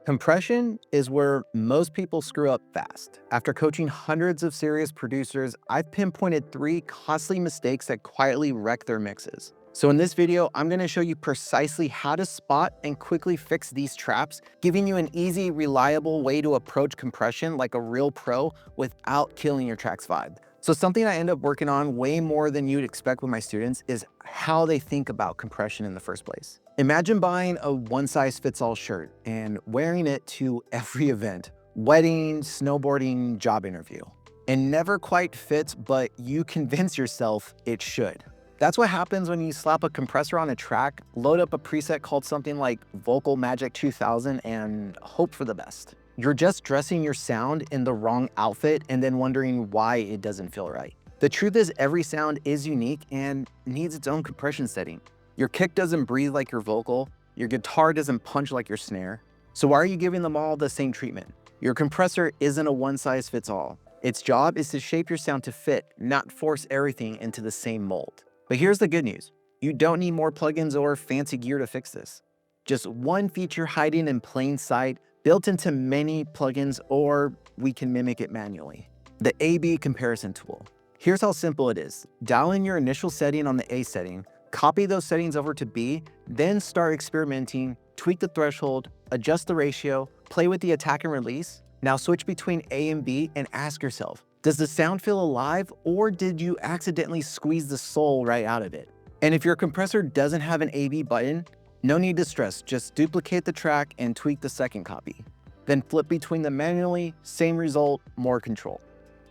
Compression is where most people screw up fast. After coaching hundreds of serious producers, I've pinpointed 3 costly mistakes that quietly wreck their mixes. So in this video, I'm going to show you precisely how to spot and quickly fix these traps, giving you an easy, reliable way to approach compression like a real pro without killing your track's vibe. So something I end up working on way more than you'd expect with my students is how they think about compression in the first place. Imagine buying a one-size-fits-all shirt and wearing it to every event, wedding, snowboarding, job interview. It never quite fits, but you convince yourself it should. That's what happens when you slap a compressor on a track, load up a preset called something like Vocal Magic 2000 and hope for the best. You're just dressing your sound in the wrong outfit and then wondering why it doesn't feel right. The truth is every sound is unique and needs its own compression setting. Your kick doesn't breathe like your vocal, your guitar doesn't punch like your snare. So why are you giving them all the same treatment? Your compressor isn't a one-size-fits-all. Its job is to shape your sound to fit, not force everything into the same mold. But here's the good news. You don't need more plugins or fancy gear to fix this. Just one feature hiding in plain sight, built into many plugins, or we can mimic it manually. The A/B comparison tool. Here's how simple it is. Dial in your initial setting on the A setting, copy those settings over to B, then start experimenting, tweak the threshold, adjust the ratio, play with the attack and release. Now switch between A and B and ask yourself, does the sound feel alive or did you accidentally squeeze the soul right out of it? And if your compressor doesn't have an A/B button, no need to stress, just duplicate the track and tweak the second copy. Then flip between them manually, same result, more control.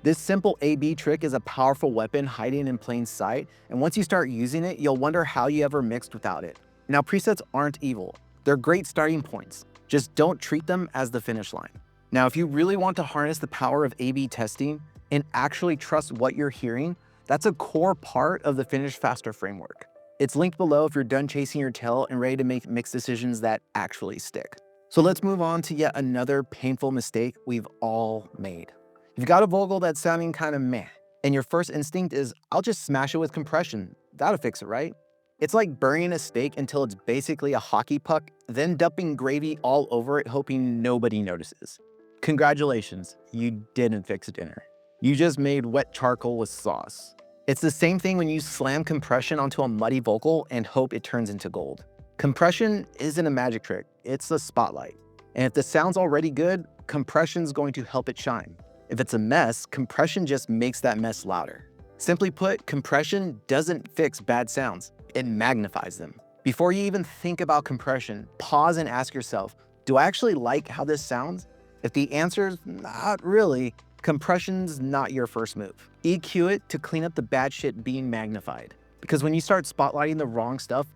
This simple A/B trick is a powerful weapon hiding in plain sight, and once you start using it, you'll wonder how you ever mixed without it. Now, presets aren't evil. They're great starting points. Just don't treat them as the finish line. Now, if you really want to harness the power of A/B testing and actually trust what you're hearing, that's a core part of the Finish Faster framework. It's linked below if you're done chasing your tail and ready to make mix decisions that actually stick. So let's move on to yet another painful mistake we've all made. You've got a vocal that's sounding kind of meh, and your first instinct is, I'll just smash it with compression. That'll fix it, right? It's like burying a steak until it's basically a hockey puck, then dumping gravy all over it, hoping nobody notices. Congratulations, you didn't fix dinner. You just made wet charcoal with sauce. It's the same thing when you slam compression onto a muddy vocal and hope it turns into gold. Compression isn't a magic trick, it's a spotlight. And if the sound's already good, compression's going to help it shine. If it's a mess, compression just makes that mess louder. Simply put, compression doesn't fix bad sounds, it magnifies them. Before you even think about compression, pause and ask yourself, do I actually like how this sounds? If the answer's not really, compression's not your first move. EQ it to clean up the bad shit being magnified. Because when you start spotlighting the wrong stuff,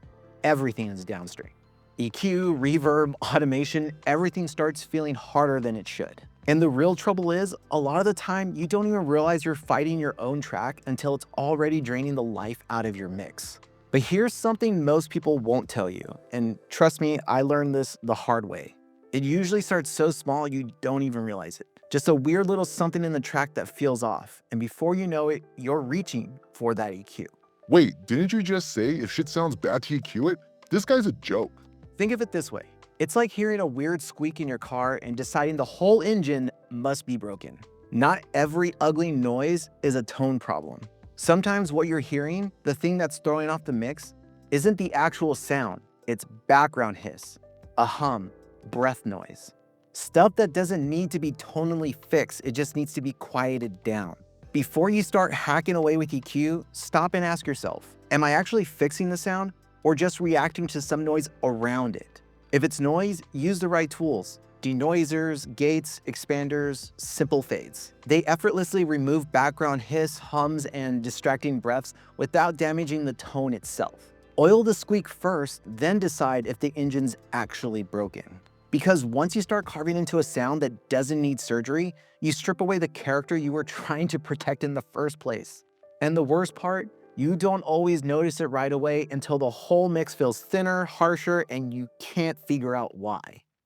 everything is downstream. EQ, reverb, automation, everything starts feeling harder than it should. And the real trouble is, a lot of the time, you don't even realize you're fighting your own track until it's already draining the life out of your mix. But here's something most people won't tell you, and trust me, I learned this the hard way. It usually starts so small you don't even realize it. Just a weird little something in the track that feels off, and before you know it, you're reaching for that EQ. Wait, didn't you just say if shit sounds bad to EQ it? This guy's a joke. Think of it this way. It's like hearing a weird squeak in your car and deciding the whole engine must be broken. Not every ugly noise is a tone problem. Sometimes what you're hearing, the thing that's throwing off the mix, isn't the actual sound, it's background hiss, a hum, breath noise. Stuff that doesn't need to be tonally fixed, it just needs to be quieted down. Before you start hacking away with EQ, stop and ask yourself, am I actually fixing the sound or just reacting to some noise around it? If it's noise, use the right tools. Denoisers, gates, expanders, simple fades. They effortlessly remove background hiss, hums, and distracting breaths without damaging the tone itself. Oil the squeak first, then decide if the engine's actually broken. Because once you start carving into a sound that doesn't need surgery, you strip away the character you were trying to protect in the first place. And the worst part, you don't always notice it right away until the whole mix feels thinner, harsher, and you can't figure out why.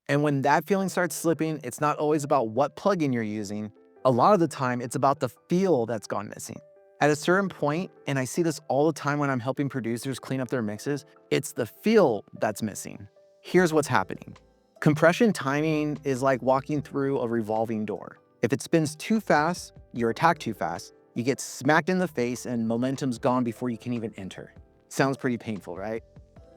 And when that feeling starts slipping, it's not always about what plugin you're using. A lot of the time, it's about the feel that's gone missing. At a certain point, and I see this all the time when I'm helping producers clean up their mixes, it's the feel that's missing. Here's what's happening. Compression timing is like walking through a revolving door. If it spins too fast, you're attacked too fast, you get smacked in the face and momentum's gone before you can even enter. Sounds pretty painful, right?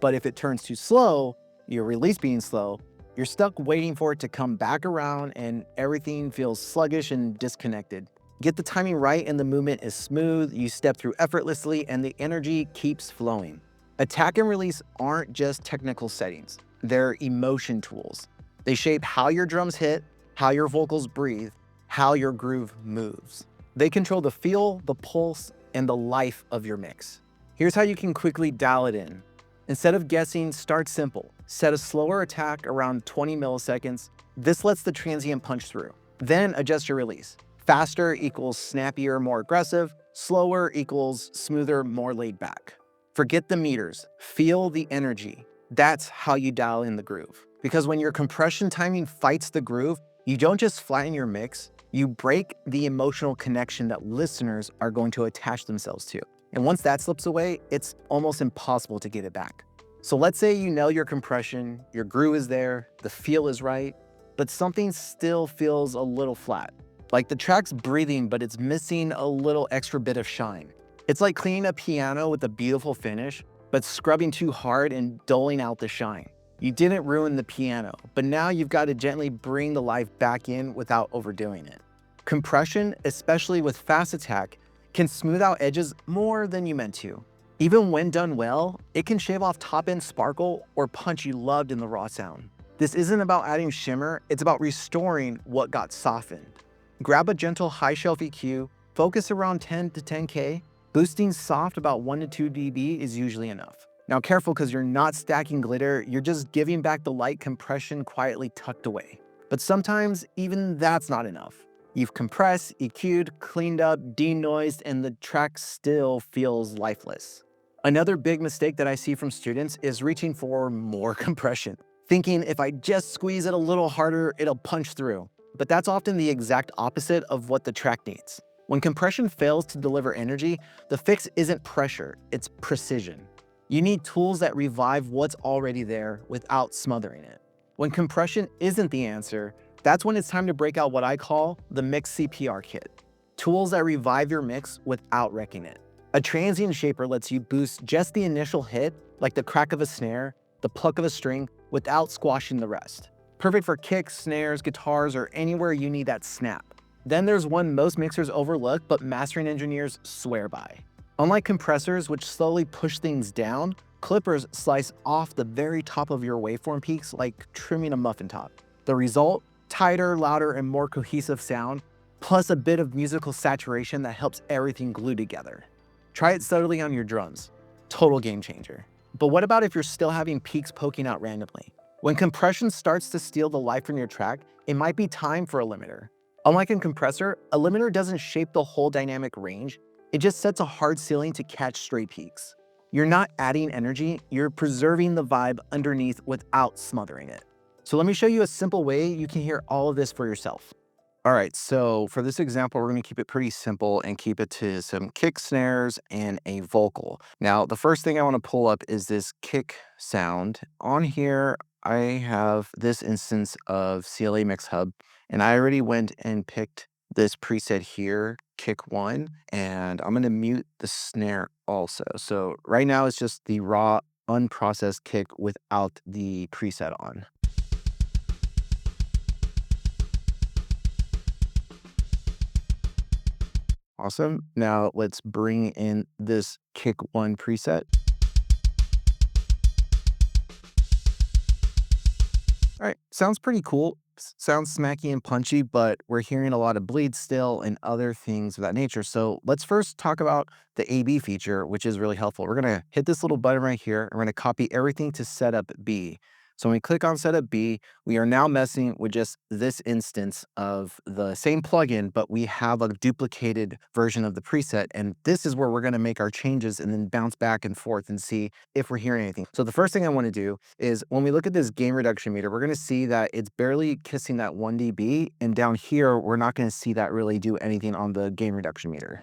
But if it turns too slow, your release being slow, you're stuck waiting for it to come back around and everything feels sluggish and disconnected. Get the timing right and the movement is smooth, you step through effortlessly and the energy keeps flowing. Attack and release aren't just technical settings, they're emotion tools. They shape how your drums hit, how your vocals breathe, how your groove moves. They control the feel, the pulse, and the life of your mix. Here's how you can quickly dial it in. Instead of guessing, start simple. Set a slower attack around 20 milliseconds. This lets the transient punch through. Then adjust your release. Faster equals snappier, more aggressive. Slower equals smoother, more laid back. Forget the meters. Feel the energy. That's how you dial in the groove. Because when your compression timing fights the groove, you don't just flatten your mix, you break the emotional connection that listeners are going to attach themselves to. And once that slips away, it's almost impossible to get it back. So let's say you nail your compression, your groove is there, the feel is right, but something still feels a little flat. Like the track's breathing, but it's missing a little extra bit of shine. It's like cleaning a piano with a beautiful finish, but scrubbing too hard and dulling out the shine. You didn't ruin the piano, but now you've got to gently bring the life back in without overdoing it. Compression, especially with fast attack, can smooth out edges more than you meant to. Even when done well, it can shave off top-end sparkle or punch you loved in the raw sound. This isn't about adding shimmer, it's about restoring what got softened. Grab a gentle high shelf EQ, focus around 10 to 10K, boosting soft about 1 to 2 dB is usually enough. Now careful, because you're not stacking glitter, you're just giving back the light compression quietly tucked away. But sometimes even that's not enough. You've compressed, EQ'd, cleaned up, denoised, and the track still feels lifeless. Another big mistake that I see from students is reaching for more compression, thinking if I just squeeze it a little harder, it'll punch through. But that's often the exact opposite of what the track needs. When compression fails to deliver energy, the fix isn't pressure, it's precision. You need tools that revive what's already there without smothering it. When compression isn't the answer, that's when it's time to break out what I call the mix CPR kit. Tools that revive your mix without wrecking it. A transient shaper lets you boost just the initial hit, like the crack of a snare, the pluck of a string, without squashing the rest. Perfect for kicks, snares, guitars, or anywhere you need that snap. Then there's one most mixers overlook, but mastering engineers swear by. Unlike compressors, which slowly push things down, clippers slice off the very top of your waveform peaks like trimming a muffin top. The result? Tighter, louder, and more cohesive sound, plus a bit of musical saturation that helps everything glue together. Try it subtly on your drums. Total game changer. But what about if you're still having peaks poking out randomly? When compression starts to steal the life from your track, it might be time for a limiter. Unlike a compressor, a limiter doesn't shape the whole dynamic range, it just sets a hard ceiling to catch stray peaks. You're not adding energy, you're preserving the vibe underneath without smothering it. So let me show you a simple way you can hear all of this for yourself. All right, so for this example, we're gonna keep it pretty simple and keep it to some kick snares and a vocal. Now, the first thing I wanna pull up is this kick sound. On here, I have this instance of CLA Mix Hub, and I already went and picked this preset here, kick one, and I'm gonna mute the snare also. So right now it's just the raw, unprocessed kick without the preset on. Awesome. Now let's bring in this kick one preset. All right, sounds pretty cool. Sounds smacky and punchy, but we're hearing a lot of bleed still and other things of that nature. So let's first talk about the AB feature, which is really helpful. We're gonna hit this little button right here, and we're gonna copy everything to setup B. So when we click on setup B, we are now messing with just this instance of the same plugin, but we have a duplicated version of the preset. And this is where we're gonna make our changes and then bounce back and forth and see if we're hearing anything. So the first thing I wanna do is when we look at this gain reduction meter, we're gonna see that it's barely kissing that 1 dB. And down here, we're not gonna see that really do anything on the gain reduction meter.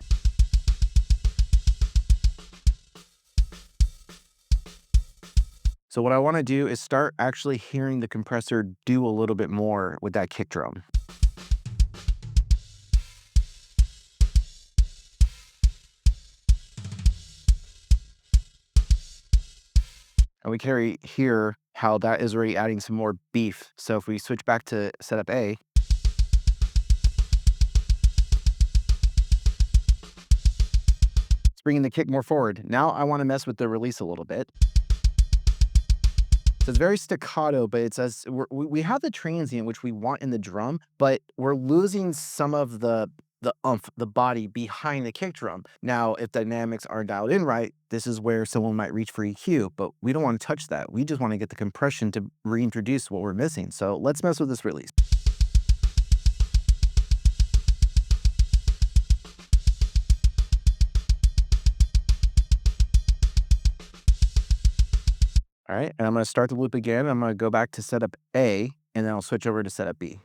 So what I want to do is start actually hearing the compressor do a little bit more with that kick drum. And we can hear how that is already adding some more beef. So if we switch back to setup A, it's bringing the kick more forward. Now I want to mess with the release a little bit. So it's very staccato, but it's as we have the transient, which we want in the drum, but we're losing some of the umph, the body behind the kick drum. Now, if dynamics are dialed in right, this is where someone might reach for EQ, but we don't want to touch that. We just want to get the compression to reintroduce what we're missing. So let's mess with this release. All right, and I'm going to start the loop again. I'm going to go back to setup A, and then I'll switch over to setup B.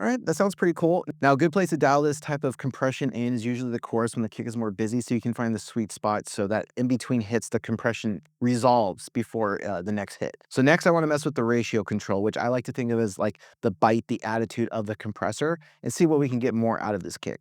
All right, that sounds pretty cool. Now, a good place to dial this type of compression in is usually the chorus when the kick is more busy, so you can find the sweet spot so that in between hits, the compression resolves before the next hit. So next, I want to mess with the ratio control, which I like to think of as like the bite, the attitude of the compressor, and see what we can get more out of this kick.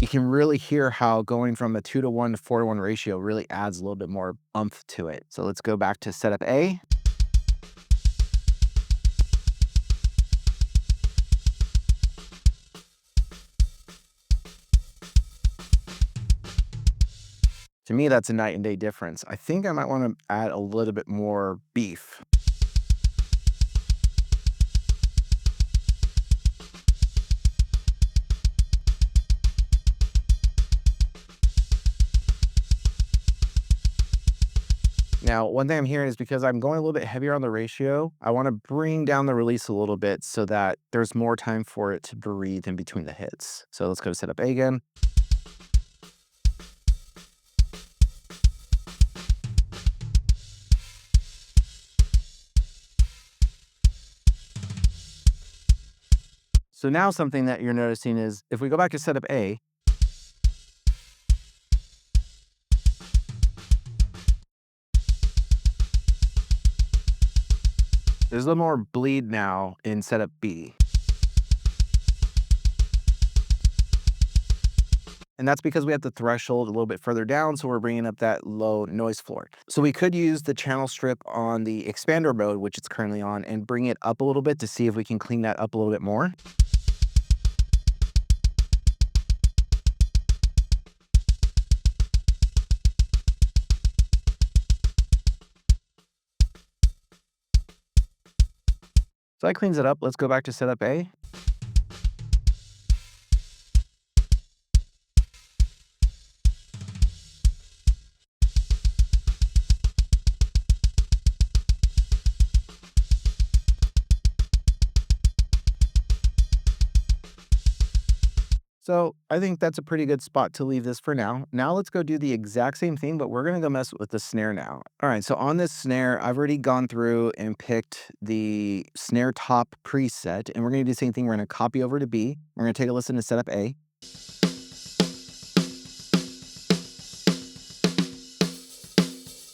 You can really hear how going from a 2-to-1 to 4-to-1 ratio really adds a little bit more umph to it. So let's go back to setup A. To me, that's a night and day difference. I think I might want to add a little bit more beef. Now, one thing I'm hearing is because I'm going a little bit heavier on the ratio, I want to bring down the release a little bit so that there's more time for it to breathe in between the hits. So let's go to setup A again. So now something that you're noticing is if we go back to setup A, there's a little more bleed now in setup B. And that's because we have the threshold a little bit further down, so we're bringing up that low noise floor. So we could use the channel strip on the expander mode, which it's currently on, and bring it up a little bit to see if we can clean that up a little bit more. So that cleans it up. Let's go back to setup A. So I think that's a pretty good spot to leave this for now. Now let's go do the exact same thing, but we're gonna go mess with the snare now. All right, so on this snare, I've already gone through and picked the snare top preset, and we're gonna do the same thing. We're gonna copy over to B. We're gonna take a listen to setup A.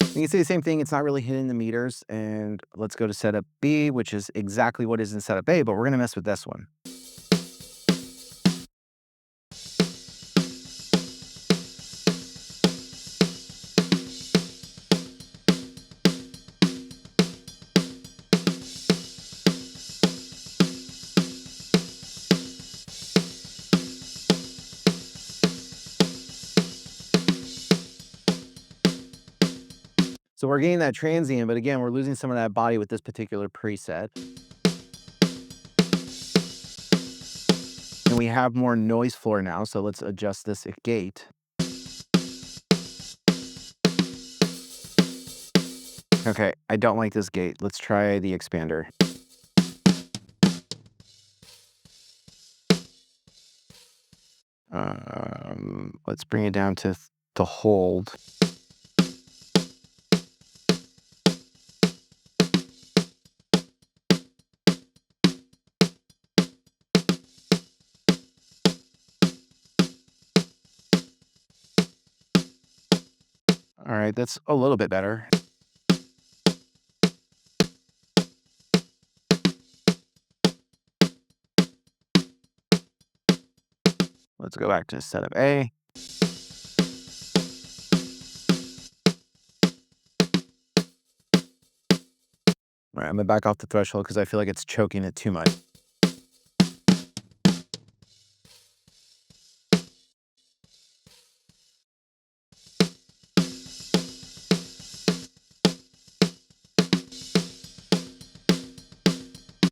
You can see the same thing. It's not really hitting the meters. And let's go to setup B, which is exactly what is in setup A, but we're gonna mess with this one. So we're getting that transient, but again, we're losing some of that body with this particular preset. And we have more noise floor now, so let's adjust this gate. Okay, I don't like this gate. Let's try the expander. Let's bring it down to hold. right, that's a little bit better. Let's go back to setup A. All right, I'm gonna back off the threshold because I feel like it's choking it too much.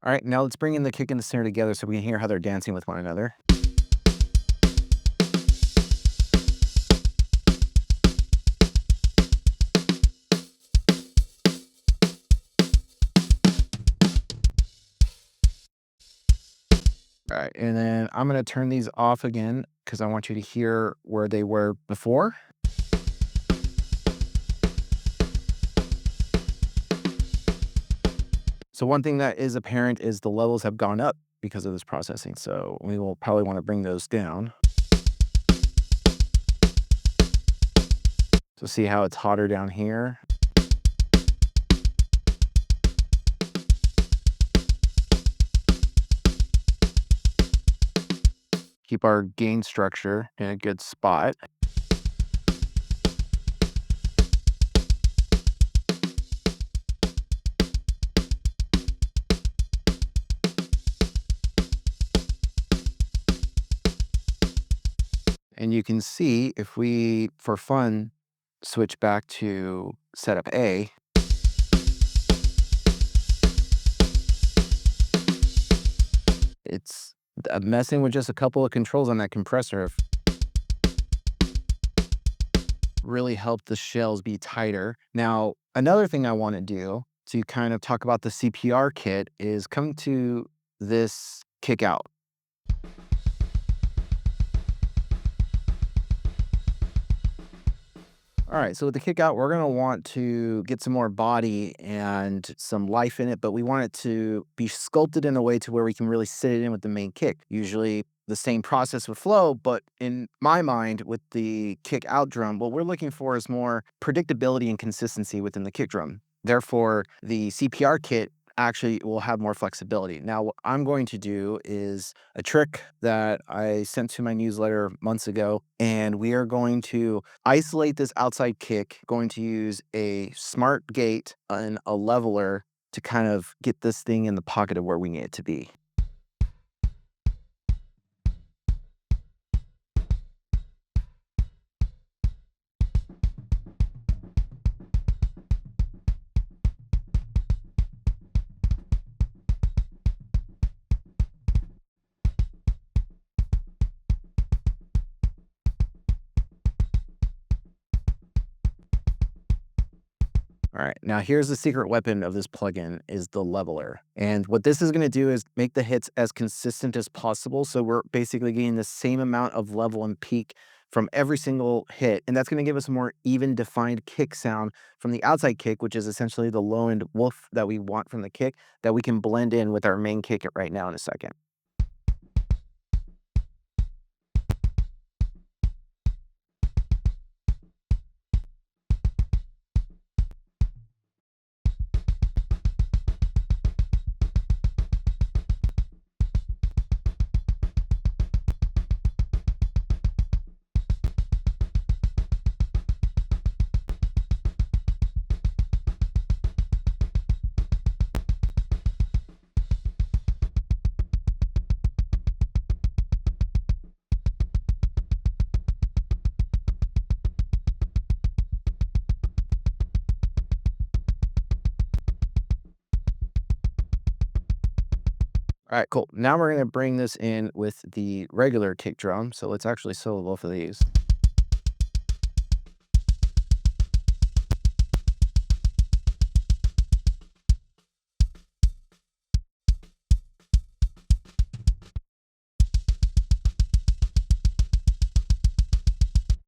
All right, now let's bring in the kick and the snare together so we can hear how they're dancing with one another. All right, and then I'm gonna turn these off again because I want you to hear where they were before. So one thing that is apparent is the levels have gone up because of this processing. So we will probably want to bring those down. So see how it's hotter down here. Keep our gain structure in a good spot. And you can see if we, for fun, switch back to setup A, it's messing with just a couple of controls on that compressor really helped the shells be tighter. Now, another thing I want to do to kind of talk about the CPR kit is come to this kick out. All right, so with the kick out, we're gonna want to get some more body and some life in it, but we want it to be sculpted in a way to where we can really sit it in with the main kick. Usually the same process would flow, but in my mind, with the kick out drum, what we're looking for is more predictability and consistency within the kick drum. Therefore, the CPR kit actually will have more flexibility. Now, what I'm going to do is a trick that I sent to my newsletter months ago, and we are going to isolate this outside kick, going to use a smart gate and a leveler to kind of get this thing in the pocket of where we need it to be. All right, now here's the secret weapon of this plugin is the leveler. And what this is gonna do is make the hits as consistent as possible. So we're basically getting the same amount of level and peak from every single hit. And that's gonna give us a more even defined kick sound from the outside kick, which is essentially the low end woof that we want from the kick that we can blend in with our main kick right now in a second. All right, cool. Now we're gonna bring this in with the regular kick drum. So let's actually solo both of these.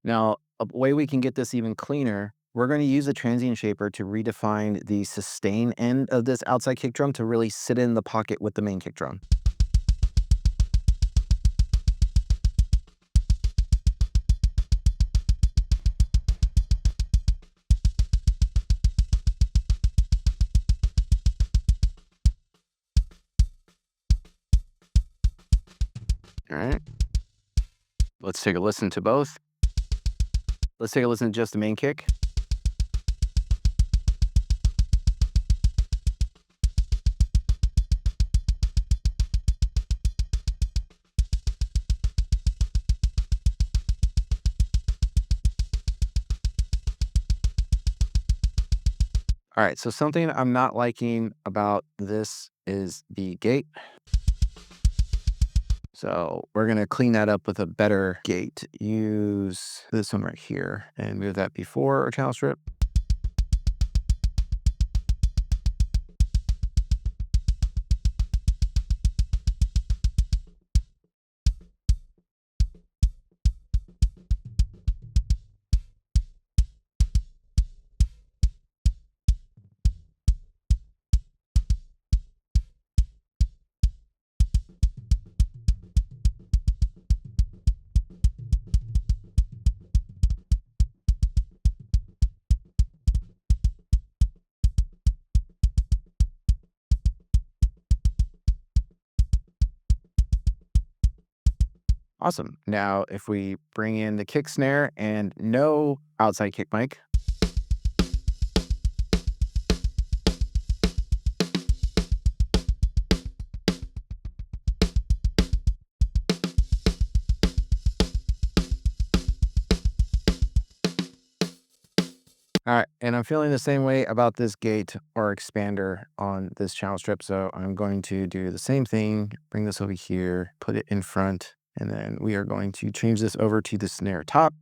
Now, a way we can get this even cleaner, we're going to use a transient shaper to redefine the sustain end of this outside kick drum to really sit in the pocket with the main kick drum. All right. Let's take a listen to both. Let's take a listen to just the main kick. All right, so something I'm not liking about this is the gate. So we're gonna clean that up with a better gate. Use this one right here and move that before our channel strip. Awesome. Now, if we bring in the kick snare and no outside kick mic, all right, and I'm feeling the same way about this gate or expander on this channel strip, so I'm going to do the same thing, bring this over here, put it in front, and then we are going to change this over to the snare top.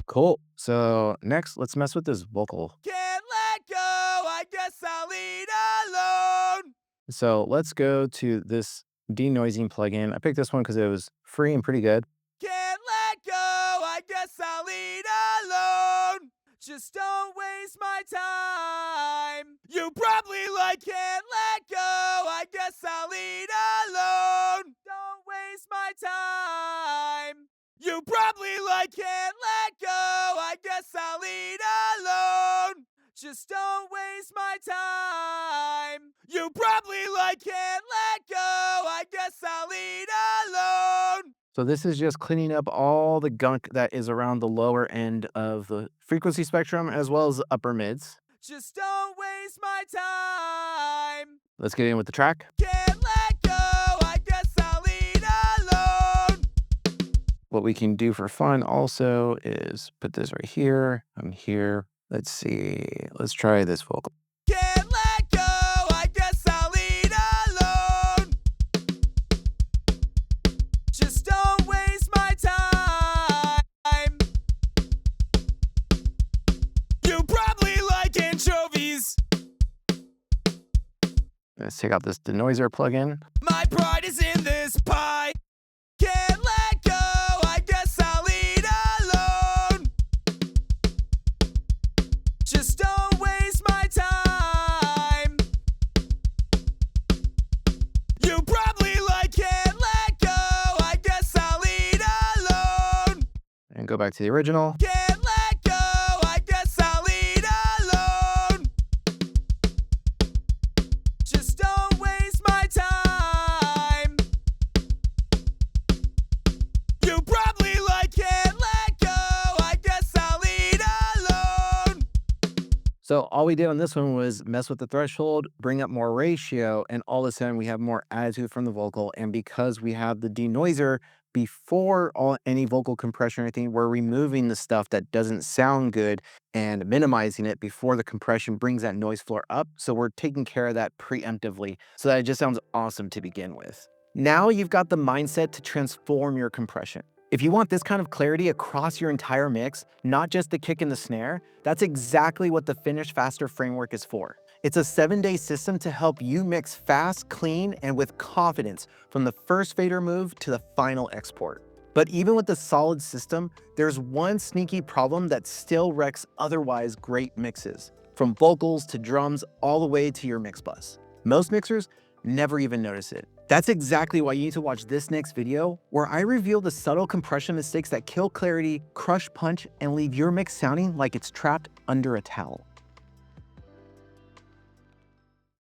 Cool. So next, let's mess with this vocal. Can't let go, I guess I'll eat alone. So let's go to this denoising plugin. I picked this one because it was free and pretty good. Can't let go, I guess I'll eat alone. Just don't waste my time. You probably like can't let go, I guess I'll eat alone. Don't waste my time. You probably like can't let go, I guess I'll eat alone. Just don't waste my time. You probably like can't let go, I guess I'll eat alone. So this is just cleaning up all the gunk that is around the lower end of the frequency spectrum as well as the upper mids. Just don't waste my time. Let's get in with the track. Can't let go, I guess I'll eat alone. What we can do for fun also is put this right here. I'm here. Let's see. Let's try this vocal. Can't let go, I guess I'll eat alone. Just don't waste my time. You probably like anchovies. Let's take out this denoiser plugin. My pride is in this pie. Can't let go, I guess I'll eat alone. Just don't waste my time. You probably like can't let go, I guess I'll eat alone. And go back to the original. Can't let go, I guess I'll eat alone. Just don't waste my time. You probably like can't let go, I guess I'll eat alone. So all we did on this one was mess with the threshold, bring up more ratio, and all of a sudden we have more attitude from the vocal. And because we have the denoiser before any vocal compression or anything, we're removing the stuff that doesn't sound good and minimizing it before the compression brings that noise floor up. So we're taking care of that preemptively. So that it just sounds awesome to begin with. Now you've got the mindset to transform your compression. If you want this kind of clarity across your entire mix, not just the kick and the snare, that's exactly what the Finish Faster framework is for. It's a 7-day system to help you mix fast, clean, and with confidence from the first fader move to the final export. But even with the solid system, there's one sneaky problem that still wrecks otherwise great mixes, from vocals to drums all the way to your mix bus. Most mixers never even notice it. That's exactly why you need to watch this next video, where I reveal the subtle compression mistakes that kill clarity, crush punch, and leave your mix sounding like it's trapped under a towel.